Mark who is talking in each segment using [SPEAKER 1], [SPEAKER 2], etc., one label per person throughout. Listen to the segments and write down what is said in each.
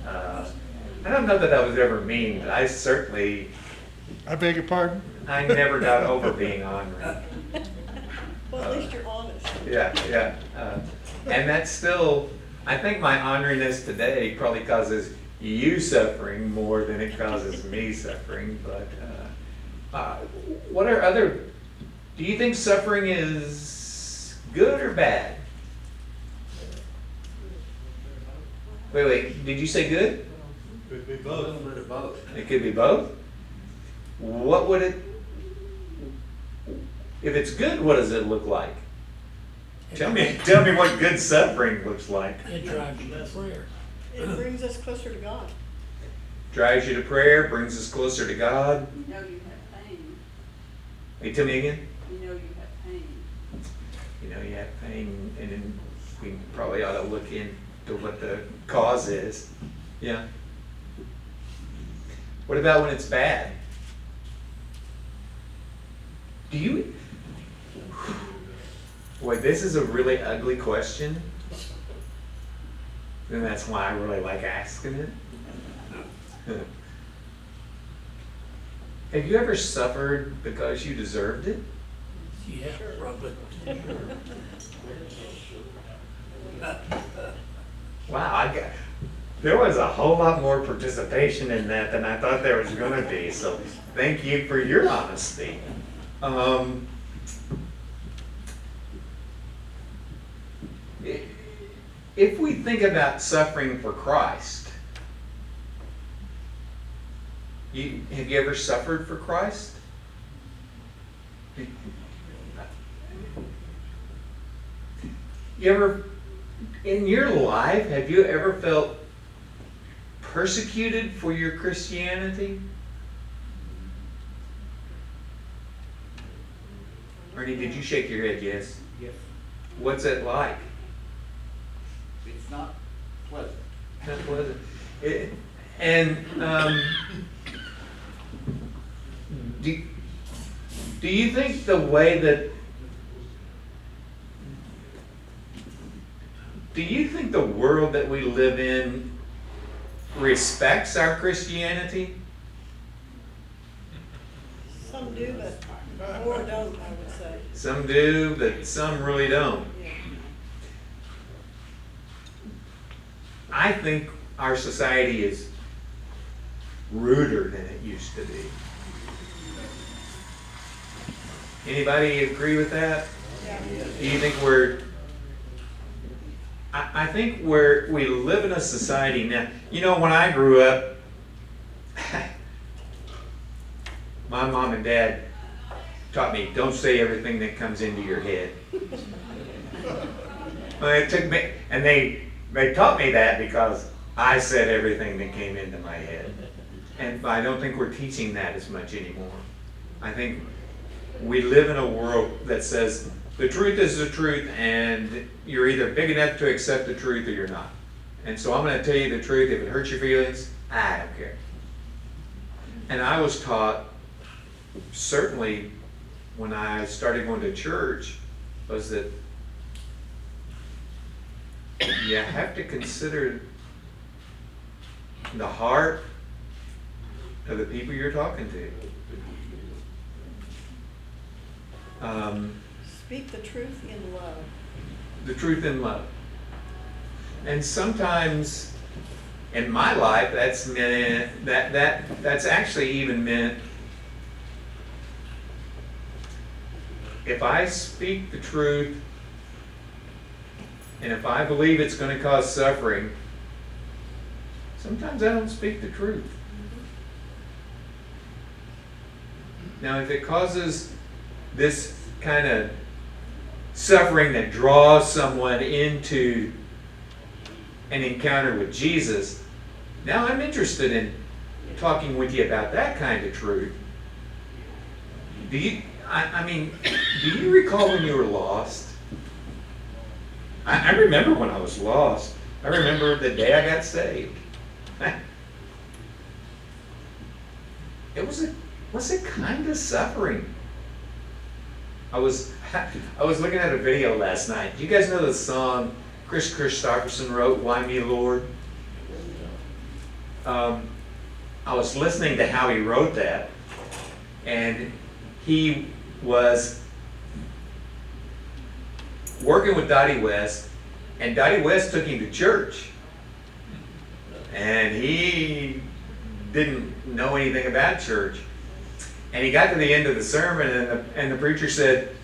[SPEAKER 1] I don't know that I was ever mean, but I
[SPEAKER 2] beg your pardon?
[SPEAKER 1] never got over being ornery.
[SPEAKER 3] Well, at least you're honest.
[SPEAKER 1] Yeah, yeah. And that's still, I think my orneriness today probably causes you suffering more than it causes me suffering, but what are other, do you think suffering is good or bad? Wait, did you say good?
[SPEAKER 4] Could be both. A little bit of both.
[SPEAKER 1] It could be both? What would it, if it's good, what does it look like? Tell me what good suffering looks like.
[SPEAKER 5] It drives you to prayer.
[SPEAKER 3] It brings us closer to God.
[SPEAKER 1] Drives you to prayer, brings us closer to God.
[SPEAKER 6] You know you have pain.
[SPEAKER 1] Hey, tell me again.
[SPEAKER 6] You know you have pain.
[SPEAKER 1] You know you have pain, and then we probably ought to look into what the cause is. Yeah. What about when it's bad? Do you... Boy, this is a really ugly question. And that's why I really like asking it. Have you ever suffered because you deserved it?
[SPEAKER 5] Yeah, probably.
[SPEAKER 1] Wow, there was a whole lot more participation in that than I thought there was going to be. So thank you for your honesty. If we think about suffering for Christ, have you ever suffered for Christ? You ever, in your life, have you ever felt persecuted for your Christianity? Ernie, did you shake your head yes?
[SPEAKER 4] Yes.
[SPEAKER 1] What's it like?
[SPEAKER 4] It's not pleasant.
[SPEAKER 1] Not pleasant. Do you think the way that, do you think the world that we live in respects our Christianity?
[SPEAKER 3] Some do, but more don't, I would say.
[SPEAKER 1] Some do, but some really don't.
[SPEAKER 3] Yeah.
[SPEAKER 1] I think our society is ruder than it used to be. Anybody agree with that?
[SPEAKER 3] Yeah.
[SPEAKER 1] Do you think I think we live in a society now, you know, when I grew up, my mom and dad taught me, don't say everything that comes into your head. Well, it took me, and they taught me that because I said everything that came into my head. And I don't think we're teaching that as much anymore. I think we live in a world that says the truth is the truth, and you're either big enough to accept the truth or you're not. And so I'm going to tell you the truth. If it hurts your feelings, I don't care. And I was taught, certainly when I started going to church, was that you have to consider the heart of the people you're talking to.
[SPEAKER 3] Speak the truth in love.
[SPEAKER 1] The truth in love. And sometimes in my life that's meant that's actually even meant if I speak the truth and if I believe it's going to cause suffering, sometimes I don't speak the truth. Now if it causes this kind of suffering that draws someone into an encounter with Jesus, now I'm interested in talking with you about that kind of truth. Do you recall when you were lost? I remember when I was lost. I remember the day I got saved. It was a kind of suffering. I was looking at a video last night. Do you guys know the song Chris Christopherson wrote, "Why Me, Lord"? I was listening to how he wrote that, and he was working with Dottie West, and Dottie West took him to church. And he didn't know anything about church. And he got to the end of the sermon, and the preacher said,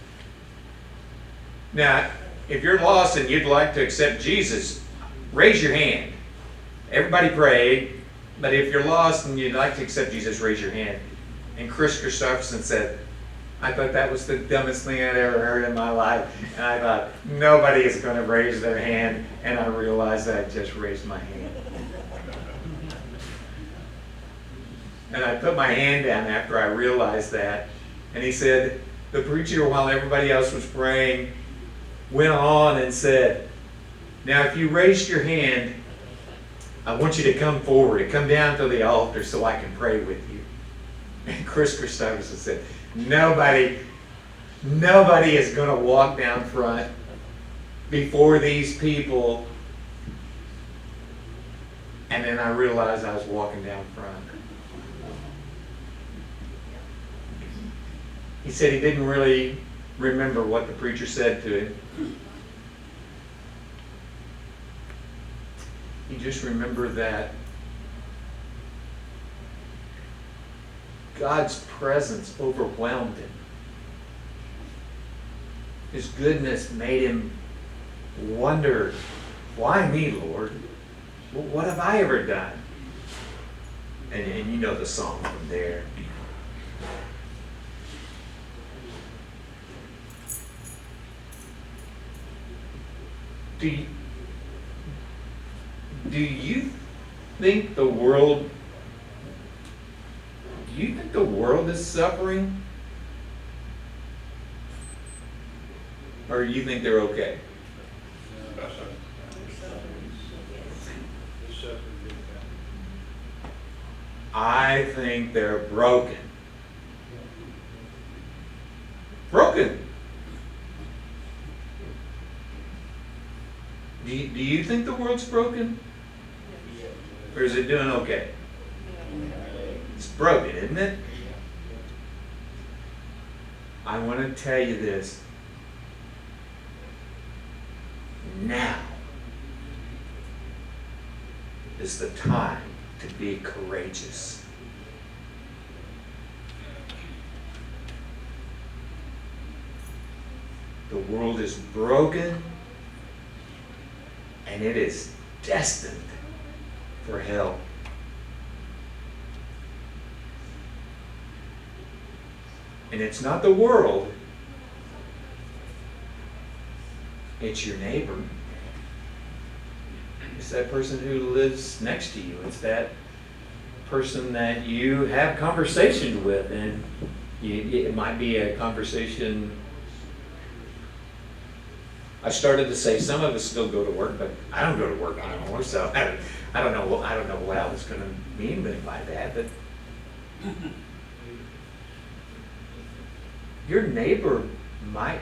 [SPEAKER 1] "Now, if you're lost and you'd like to accept Jesus, raise your hand." Everybody prayed, but if you're lost and you'd like to accept Jesus, raise your hand. And Chris Christopherson said, "I thought that was the dumbest thing I'd ever heard in my life." And I thought, nobody is going to raise their hand. And I realized that I just raised my hand. And I put my hand down after I realized that. And he said, the preacher, while everybody else was praying, went on and said, "Now if you raised your hand, I want you to come forward and come down to the altar so I can pray with you." And Chris Christopherson said, Nobody is going to walk down front before these people. And then I realized I was walking down front. He said he didn't really remember what the preacher said to him. He just remembered that God's presence overwhelmed him. His goodness made him wonder, why me, Lord? What have I ever done? And you know the song from there. Do you think the world is suffering? Or do you think they're okay? I think they're broken. Broken. Do you think the world's broken? Or is it doing okay? It's broken, isn't it? I want to tell you this. Now is the time to be courageous. The world is broken, and it is destined for hell. And it's not the world, it's your neighbor. It's that person who lives next to you. It's that person that you have conversation with, and it might be a conversation. I started to say some of us still go to work, but I don't go to work anymore, so I don't know what I was going to mean by that. But your neighbor might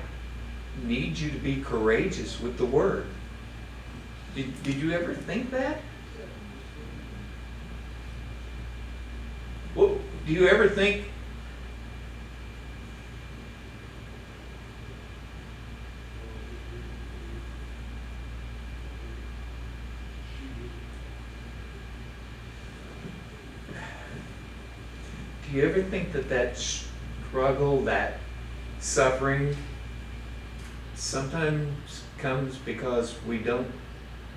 [SPEAKER 1] need you to be courageous with the word. Did you ever think that? Well, do you ever think that struggle, that suffering sometimes comes because we don't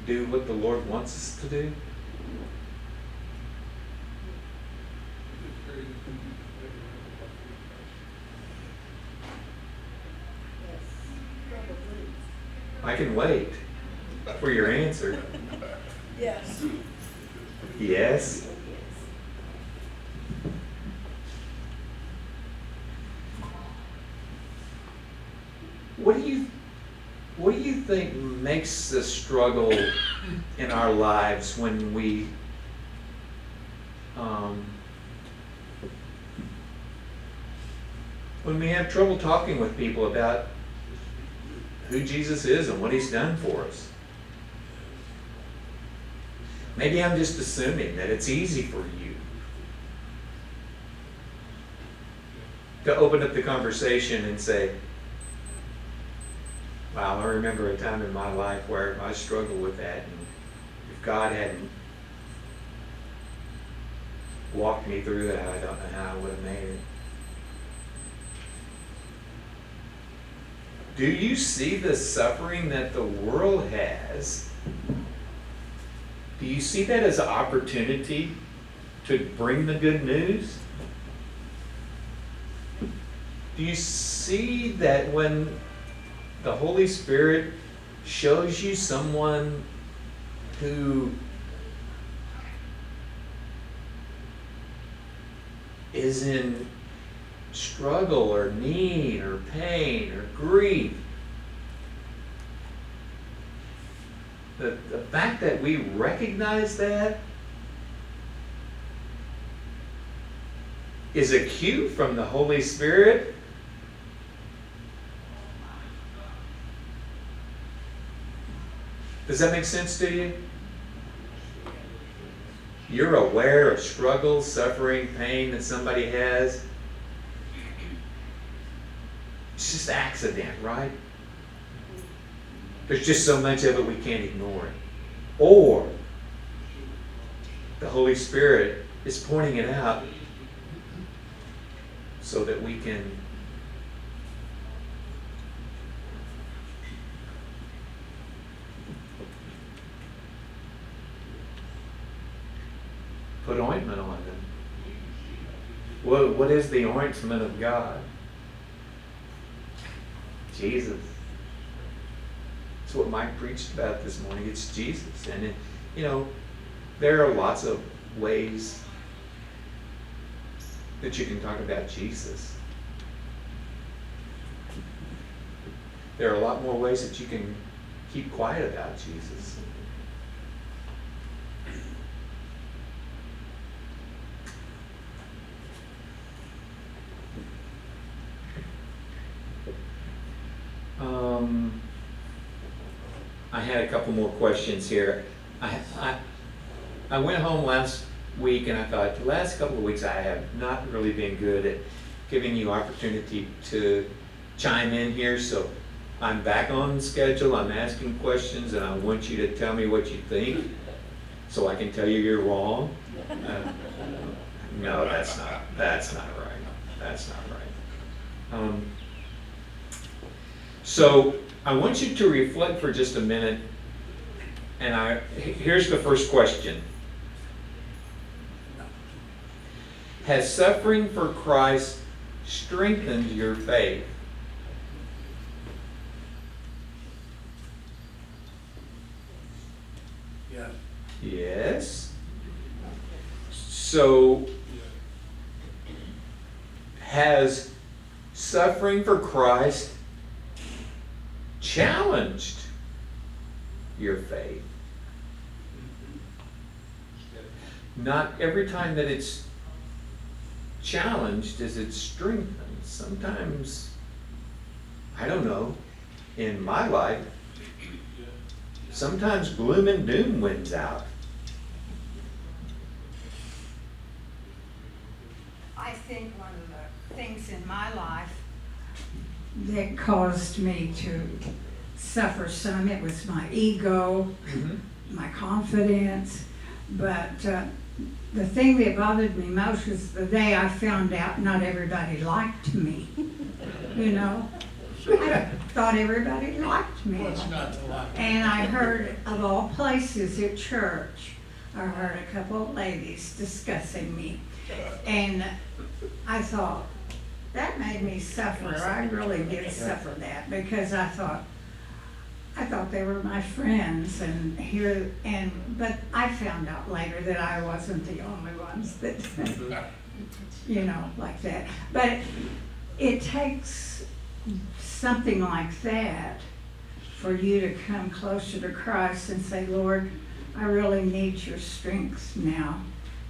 [SPEAKER 1] do what the Lord wants us to do? I can wait for your answer.
[SPEAKER 3] Yes.
[SPEAKER 1] Yes. What do you think makes the struggle in our lives when we have trouble talking with people about who Jesus is and what he's done for us? Maybe I'm just assuming that it's easy for you to open up the conversation and say, wow, I remember a time in my life where I struggled with that, and if God hadn't walked me through that, I don't know how I would have made it. Do you see the suffering that the world has? Do you see that as an opportunity to bring the good news? Do you see that when the Holy Spirit shows you someone who is in struggle or need or pain or grief, the fact that we recognize that is a cue from the Holy Spirit Does that make sense to you? You're aware of struggle, suffering, pain that somebody has. It's just accident, right? There's just so much of it we can't ignore it. Or the Holy Spirit is pointing it out so that we can put ointment on them. What is the ointment of God? Jesus. That's what Mike preached about this morning. It's Jesus. And, there are lots of ways that you can talk about Jesus. There are a lot more ways that you can keep quiet about Jesus. I had a couple more questions here. I went home last week and I thought, the last couple of weeks I have not really been good at giving you opportunity to chime in here, so I'm back on schedule. I'm asking questions and I want you to tell me what you think so I can tell you you're wrong. No, that's not right. That's not right. So I want you to reflect for just a minute, and here's the first question. Has suffering for Christ strengthened your faith?
[SPEAKER 5] Yeah.
[SPEAKER 1] Yes. So, has suffering for Christ challenged your faith? Not every time that it's challenged is it strengthened. Sometimes, I don't know, in my life, sometimes gloom and doom wins out.
[SPEAKER 7] I think one of the things in my life that caused me to suffer some, it was my ego, my confidence, but the thing that bothered me most was the day I found out not everybody liked me. I thought everybody liked me.
[SPEAKER 5] What's not to like?
[SPEAKER 7] And I heard, of all places at church, I heard a couple of ladies discussing me. And I thought, that made me suffer. I really did suffer that because I thought they were my friends but I found out later that I wasn't the only ones that, like that. But it takes something like that for you to come closer to Christ and say, Lord, I really need your strength now.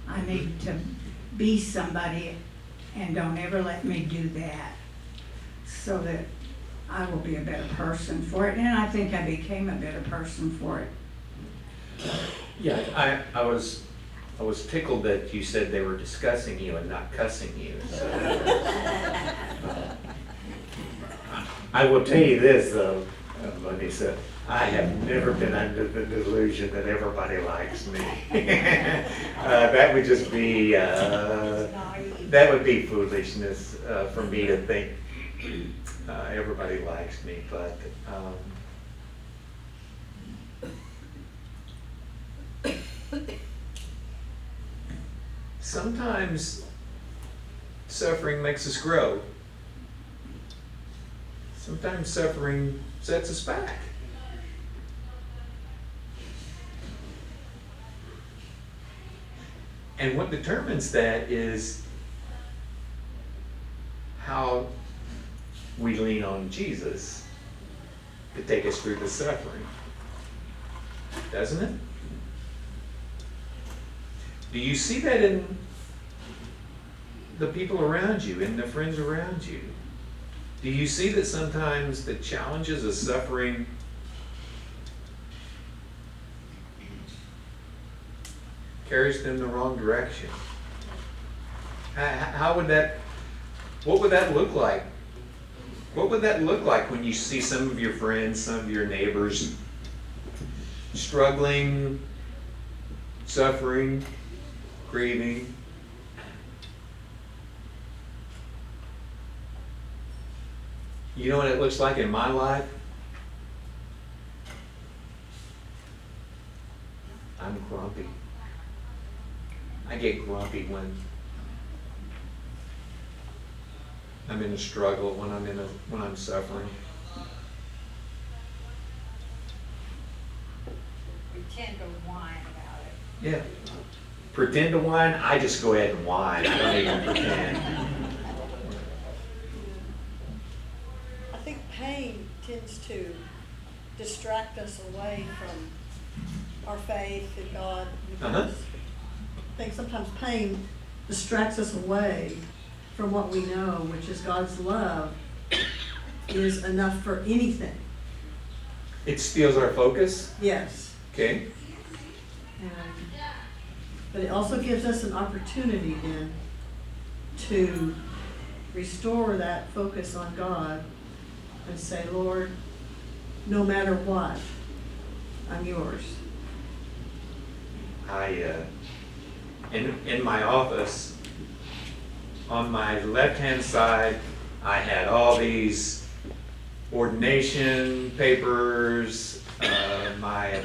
[SPEAKER 7] I need to be somebody, and don't ever let me do that, so that I will be a better person for it. And I think I became a better person for it.
[SPEAKER 1] Yeah, I was tickled that you said they were discussing you and not cussing you, so. I will tell you this, though, Vanessa, I have never been under the delusion that everybody likes me. That would just be, that would be foolishness for me to think everybody likes me, but sometimes suffering makes us grow. Sometimes suffering sets us back. And what determines that is how we lean on Jesus to take us through the suffering. Doesn't it? Do you see that in the people around you, in the friends around you? Do you see that sometimes the challenges of suffering carries them the wrong direction? How would that, what would that look like? What would that look like when you see some of your friends, some of your neighbors struggling, suffering, grieving? You know what it looks like in my life? I'm grumpy. I get grumpy when I'm in a struggle, when I'm suffering.
[SPEAKER 3] You tend to whine about it.
[SPEAKER 1] Yeah. Pretend to whine, I just go ahead and whine. I don't even pretend.
[SPEAKER 3] I think pain tends to distract us away from our faith in God.
[SPEAKER 1] Uh-huh.
[SPEAKER 3] I think sometimes pain distracts us away from what we know, which is God's love is enough for anything.
[SPEAKER 1] It steals our focus,
[SPEAKER 3] Yes.
[SPEAKER 1] okay?
[SPEAKER 3] But it also gives us an opportunity then to restore that focus on God and say, Lord, no matter what, I'm yours.
[SPEAKER 1] In my office, on my left-hand side, I had all these ordination papers, my